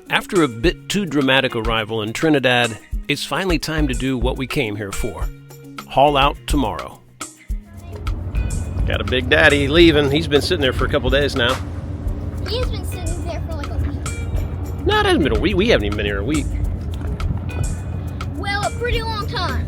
After a bit too dramatic arrival in Trinidad, it's finally time to do what we came here for. Haul out tomorrow. Got a Big Daddy leaving. He's been sitting there for a couple days now. He's been sitting there for like a week. No, it hasn't been a week. We haven't even been here a week. Well, a pretty long time.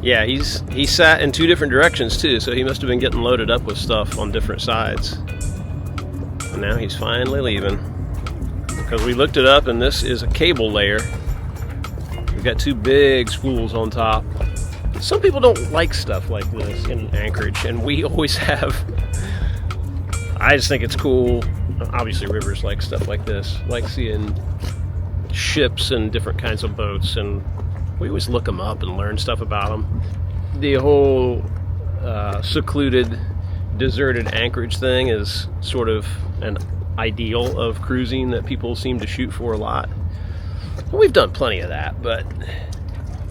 Yeah, he sat in 2 different directions too, so he must have been getting loaded up with stuff on different sides. And now he's finally leaving. Because we looked it up, and this is a cable layer. We've got 2 big spools on top. Some people don't like stuff like this in Anchorage, and we always have. I just think it's cool. Obviously, Rivers like stuff like this. Like seeing ships and different kinds of boats, and we always look them up and learn stuff about them. The whole secluded, deserted Anchorage thing is sort of an ideal of cruising that people seem to shoot for a lot. We've done plenty of that, but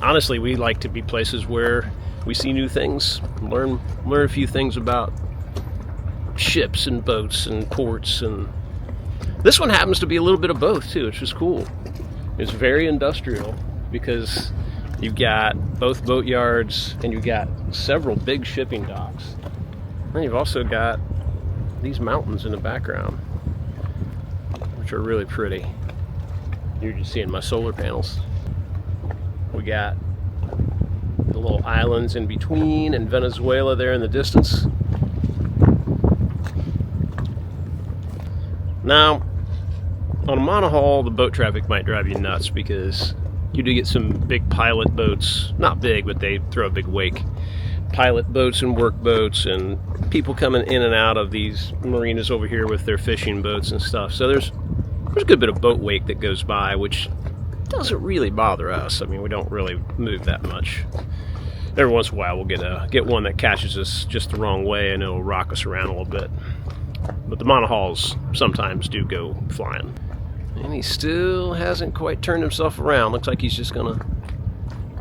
honestly, we like to be places where we see new things, learn a few things about ships and boats and ports, and this one happens to be a little bit of both too, which is cool. It's very industrial because you've got both boat yards and you've got several big shipping docks. And you've also got these mountains in the background, which are really pretty. You're just seeing my solar panels. We got the little islands in between and Venezuela there in the distance. Now, on a monohull, the boat traffic might drive you nuts because you do get some big pilot boats. Not big, but they throw a big wake. Pilot boats and work boats and people coming in and out of these marinas over here with their fishing boats and stuff. So there's a good bit of boat wake that goes by, which doesn't really bother us. I mean, we don't really move that much. Every once in a while we'll get one that catches us just the wrong way and it'll rock us around a little bit. But the monohulls sometimes do go flying. And he still hasn't quite turned himself around. Looks like he's just gonna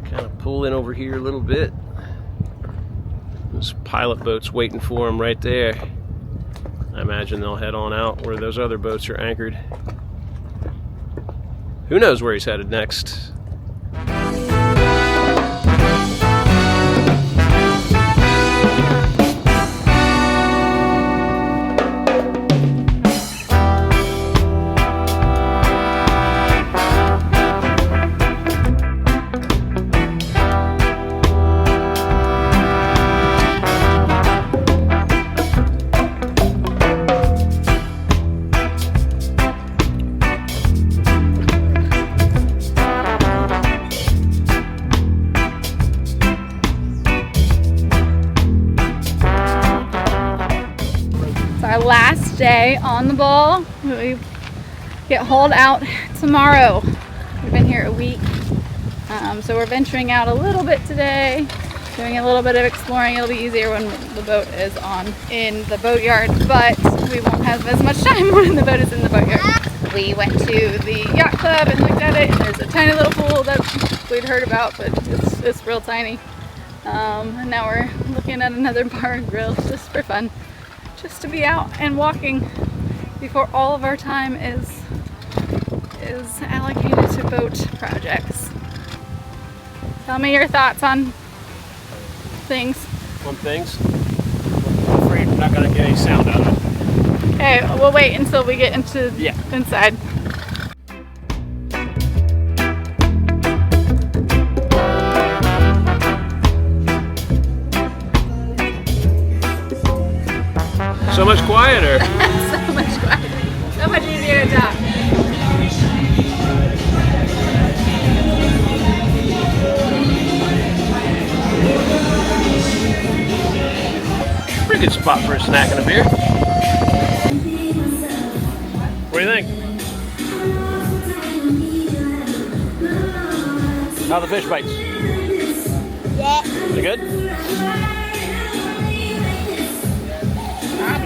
kind of pull in over here a little bit. There's pilot boats waiting for him right there. I imagine they'll head on out where those other boats are anchored. Who knows where he's headed next? Our last day on the ball. We get hauled out tomorrow. We've been here a week, so we're venturing out a little bit today, doing a little bit of exploring. It'll be easier when the boat is in the boatyard, but we won't have as much time when the boat is in the boatyard. We went to the yacht club and looked at it. There's a tiny little pool that we'd heard about, but it's real tiny. And now we're looking at another bar and grill just for fun. Just to be out and walking before all of our time is allocated to boat projects. Tell me your thoughts on things. On things? I'm afraid we're not going to get any sound out of it. Okay, we'll wait until we get into inside. So much quieter. So much quieter. So much easier to talk. Pretty good spot for a snack and a beer. What do you think? How are the fish bites? Yeah. They good? I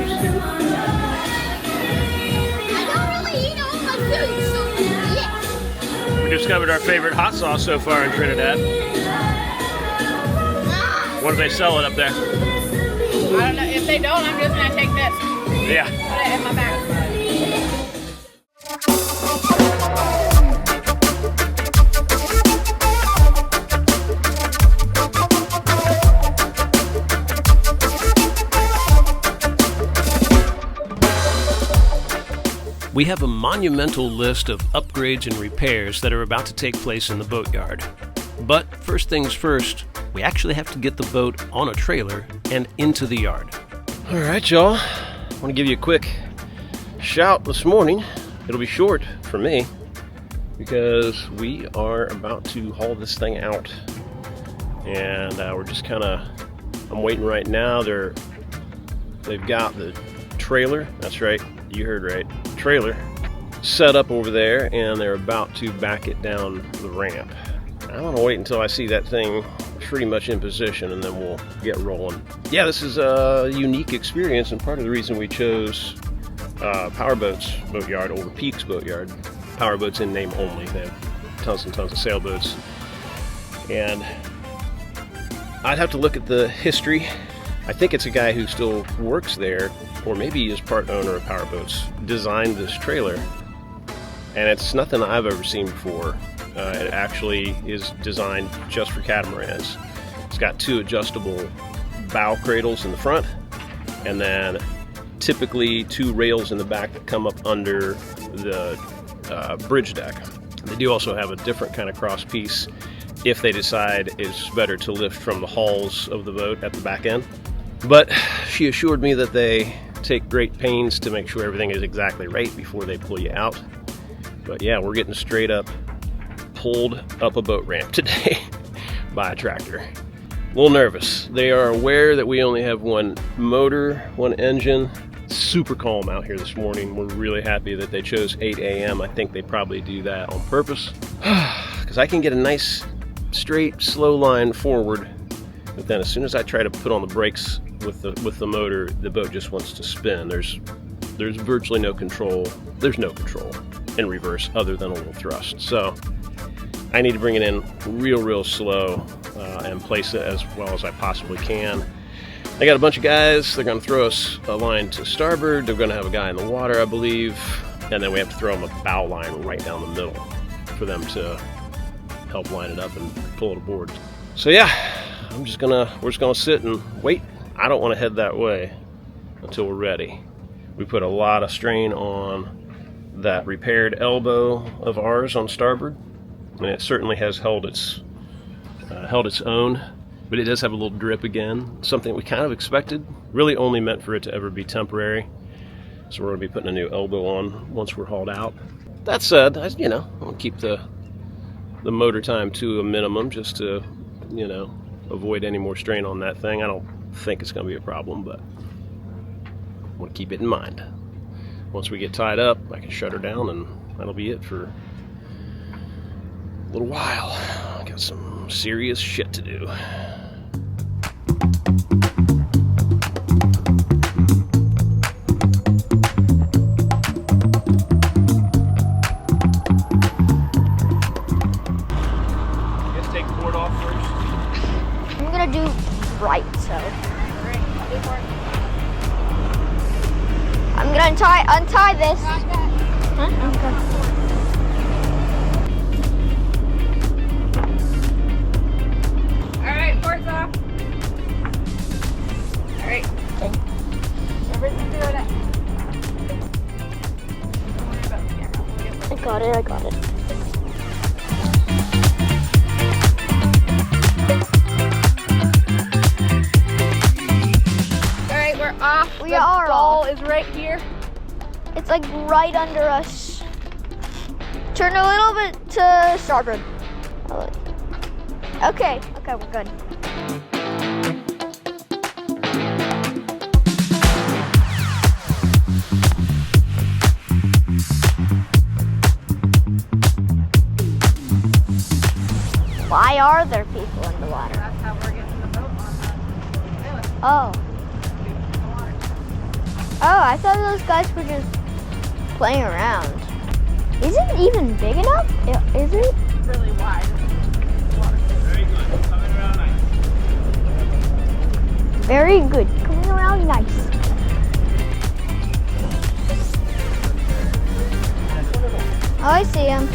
don't really eat all my food, so yeah. We discovered our favorite hot sauce so far in Trinidad. What do they sell it up there? I don't know. If they don't, I'm just going to take this. Yeah. Put it in my bag. We have a monumental list of upgrades and repairs that are about to take place in the boatyard. But first things first, we actually have to get the boat on a trailer and into the yard. All right, y'all. I want to give you a quick shout this morning. It'll be short for me because we are about to haul this thing out. And we're just kind of, I'm waiting right now. They've got the trailer, that's right, you heard right, trailer set up over there, and they're about to back it down the ramp. I want to wait until I see that thing pretty much in position, and then we'll get rolling. Yeah, this is a unique experience, and part of the reason we chose Powerboat's boatyard over Peak's boatyard. Powerboat's in name only. They have tons and tons of sailboats. And I'd have to look at the history. I think it's a guy who still works there, or maybe he is part owner of Powerboats, designed this trailer. And it's nothing I've ever seen before. It actually is designed just for catamarans. It's got 2 adjustable bow cradles in the front, and then typically 2 rails in the back that come up under the bridge deck. They do also have a different kind of cross piece if they decide it's better to lift from the hulls of the boat at the back end. But she assured me that they take great pains to make sure everything is exactly right before they pull you out. But yeah, we're getting straight up pulled up a boat ramp today by a tractor. A little nervous. They are aware that we only have 1 motor, 1 engine. Super calm out here this morning. We're really happy that they chose 8 a.m. I think they probably do that on purpose. Because I can get a nice, straight, slow line forward, but then as soon as I try to put on the brakes with the motor, the boat just wants to spin. There's virtually no control. There's no control in reverse other than a little thrust. So I need to bring it in real slow and place it as well as I possibly can. I got a bunch of guys. They're going to throw us a line to starboard. They're going to have a guy in the water, I believe, and then we have to throw them a bow line right down the middle for them to help line it up and pull it aboard. So yeah, we're just gonna sit and wait. I don't want to head that way until we're ready. We put a lot of strain on that repaired elbow of ours on starboard, and it certainly has held its own. But it does have a little drip again, something we kind of expected, really only meant for it to ever be temporary. So we're going to be putting a new elbow on once we're hauled out. That said, I'll keep the motor time to a minimum just to, avoid any more strain on that thing. I don't think it's going to be a problem, but I want to keep it in mind. Once we get tied up, I can shut her down, and that'll be it for a little while. I got some serious shit to do. Do right, so I'm gonna untie this. Huh? Okay. All right, port's off. All right. Okay. Everything's doing it. Don't worry about the camera. I got it. Off. We are ball off. Is right here. It's like right under us. Turn a little bit to starboard. Okay, we're good. Why are there people in the water? That's how we're getting the boat on. Oh. Oh, I thought those guys were just playing around. Is it even big enough? Is it? It's really wide. Very good. Coming around nice. Very good. Coming around nice. Oh, I see him.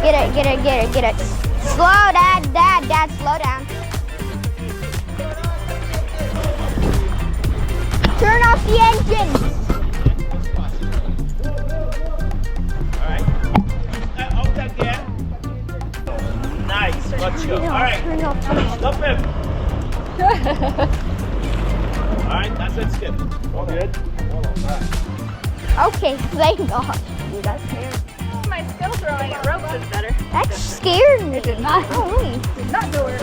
Get it. Slow, Dad, slow down. Turn off the engines. Okay, thank God. Dude, that's scary. My skill throwing at ropes is better. That scared me. It did not. Oh, wait. Did not go where.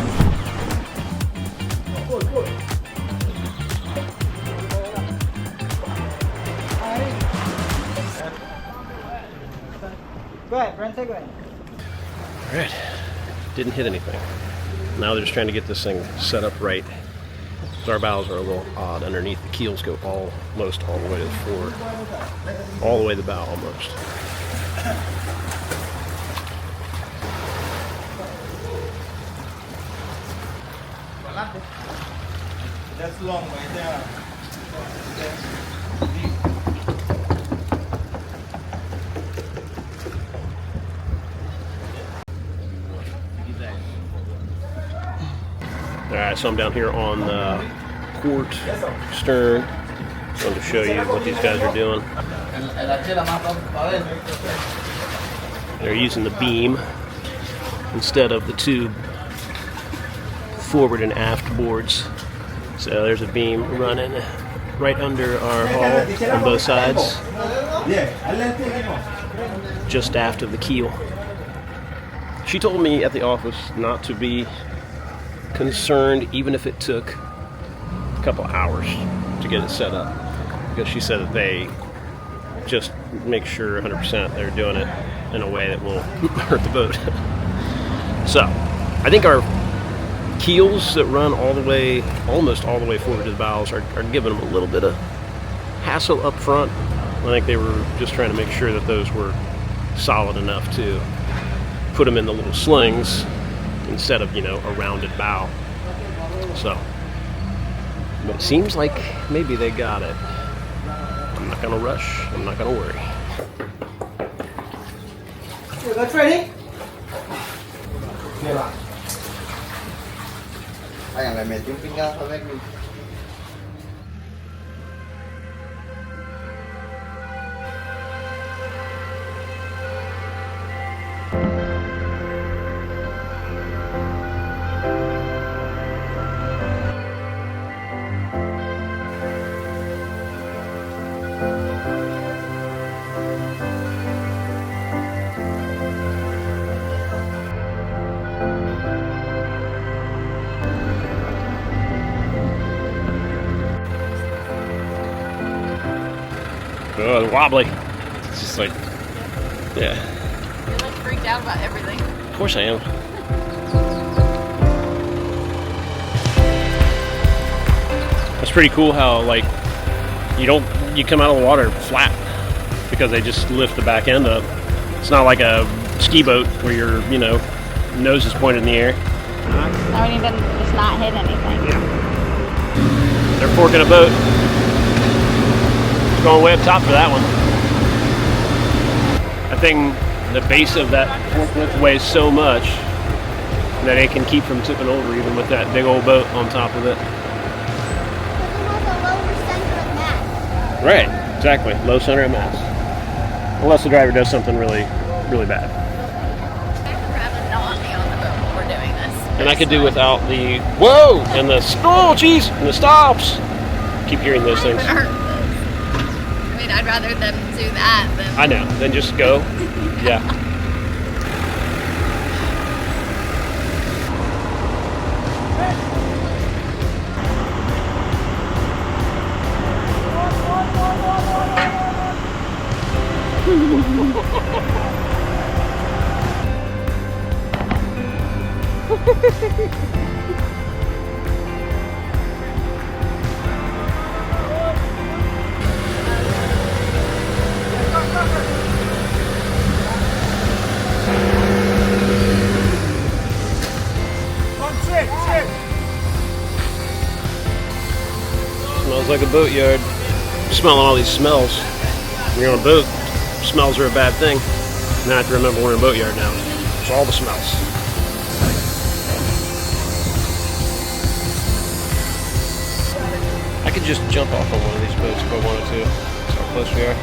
Go ahead, Brent, go ahead. All right, didn't hit anything. Now they're just trying to get this thing set up right. So our bows are a little odd underneath. The keels go almost all the way to the fore. All the way to the bow, almost. That's long way down. Alright, so I'm down here on the port stern. Just wanted to show you what these guys are doing. They're using the beam instead of the tube forward and aft boards. So there's a beam running right under our hull on both sides, just aft of the keel. She told me at the office not to be concerned even if it took a couple hours to get it set up, because she said that they just make sure 100% they're doing it in a way that will hurt the boat. So I think our keels that run all the way, almost all the way forward to the bows are giving them a little bit of hassle up front. I think they were just trying to make sure that those were solid enough to put them in the little slings instead of, you know, a rounded bow. So, but it seems like maybe they got it. I'm not gonna rush, I'm not gonna worry. Okay, that's ready? Anh lại mệt yung finger avec lui. Oh, it's wobbly. It's just like, yeah. You're like freaked out about everything. Of course I am. It's pretty cool how, like, you come out of the water flat because they just lift the back end up. It's not like a ski boat where your, you know, nose is pointed in the air. I wouldn't even just not hit anything. Yeah. They're forking a boat. Going way up top for that one. That thing, the base of that forklift weighs so much that it can keep from tipping over even with that big old boat on top of it. Right, exactly. Low center of mass. Unless the driver does something really, really bad. I'd rather not be on the boat while we're doing this. And I could do without the whoa and the oh geez and the stops. Keep hearing those things. I mean, I'd rather them do that than. I know. Then just go. Yeah. Smells like a boatyard. Smelling all these smells. When you're on a boat, smells are a bad thing. Now I have to remember we're in a boatyard now. It's all the smells. I could just jump off on one of these boats if I wanted to. That's how close we are.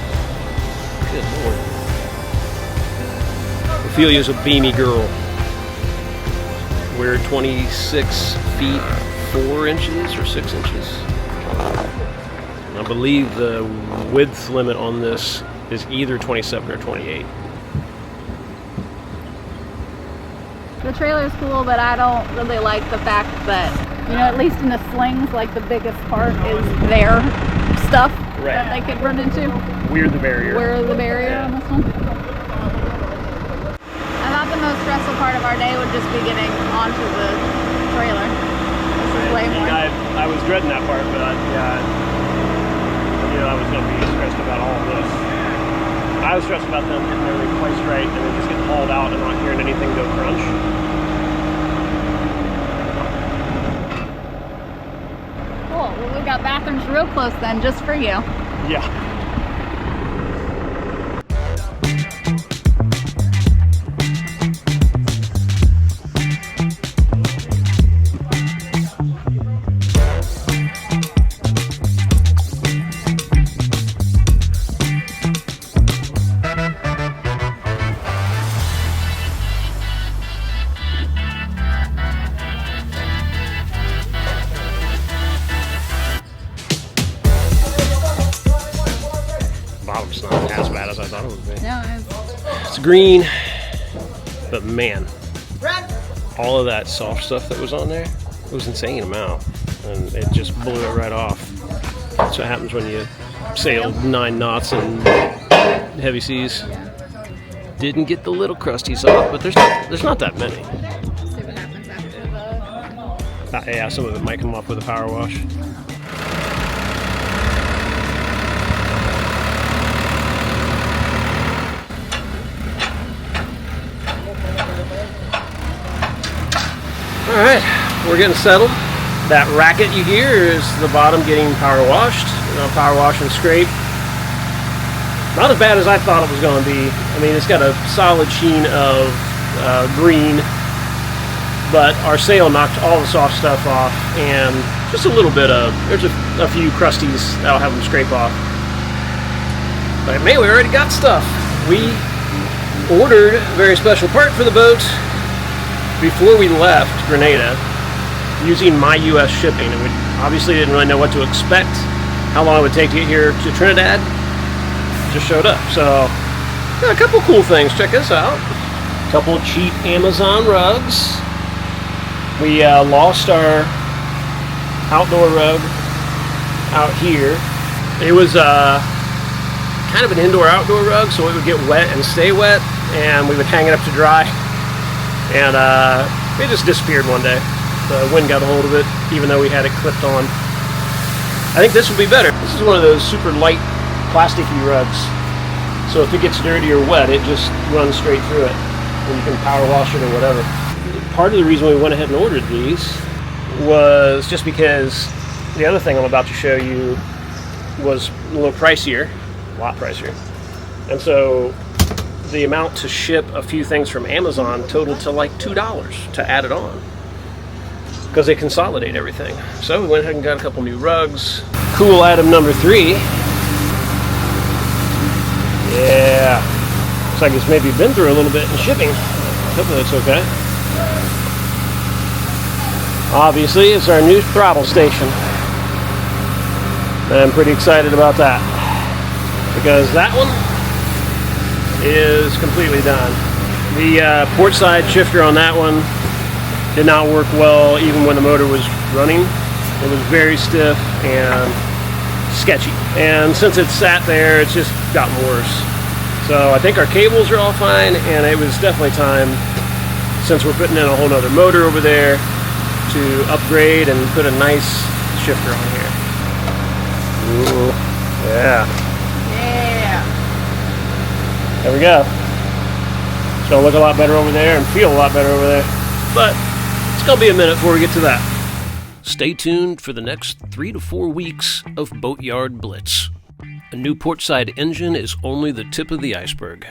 Good lord. Ophelia's a beamy girl. We're 26 feet 4 inches or 6 inches. I believe the width limit on this is either 27 or 28. The trailer's cool, but I don't really like the fact that, you know, at least in the slings, like the biggest part is their stuff that they could run into. We're the barrier. We're the barrier on this one. I thought the most stressful part of our day would just be getting onto the trailer. This is way more. I was dreading that part, but I was going to be stressed about all of this. I was stressed about them getting everything placed right and then just getting hauled out and not hearing anything go crunch. Cool. Well, we've got bathrooms real close then, just for you. Yeah. Bottom's not as bad as I thought it would be. No, It's green, but man, all of that soft stuff that was on there, it was an insane amount, and it just blew it right off. That's what happens when you sail 9 knots in heavy seas. Didn't get the little crusties off, but there's not that many. see what happens after the... Yeah, some of it might come off with a power wash. Alright, we're getting settled. That racket you hear is the bottom getting power washed. Power wash and scrape. Not as bad as I thought it was going to be. I mean, it's got a solid sheen of green, but our sail knocked all the soft stuff off, and just a little bit of, there's a few crusties that'll have them scrape off. But man, we already got stuff. We ordered a very special part for the boat before we left Grenada using my U.S. shipping, and we obviously didn't really know what to expect, how long it would take to get here to Trinidad. Just showed up. So yeah, a couple cool things. Check this out. A couple cheap Amazon rugs. We lost our outdoor rug out here. It was kind of an indoor-outdoor rug, so it would get wet and stay wet, and we would hang it up to dry. And it just disappeared one day. The wind got a hold of it, even though we had it clipped on. I think this would be better. This is one of those super light, plasticky rugs. So if it gets dirty or wet, it just runs straight through it. And you can power wash it or whatever. Part of the reason we went ahead and ordered these was just because the other thing I'm about to show you was a little pricier, a lot pricier. And so the amount to ship a few things from Amazon totaled to like $2 to add it on, because they consolidate everything. So we went ahead and got a couple new rugs. Cool item number 3. Yeah, looks like it's maybe been through a little bit in shipping. Hopefully it's okay. Obviously it's our new throttle station. I'm pretty excited about that, because that one is completely done. The port side shifter on that one did not work well even when the motor was running. It was very stiff and sketchy, and since it sat there, it's just gotten worse. So I think our cables are all fine, and it was definitely time, since we're putting in a whole nother motor over there, to upgrade and put a nice shifter on here. Ooh, yeah. There we go. It's gonna look a lot better over there and feel a lot better over there. But it's gonna be a minute before we get to that. Stay tuned for the next 3 to 4 weeks of Boatyard Blitz. A new portside engine is only the tip of the iceberg.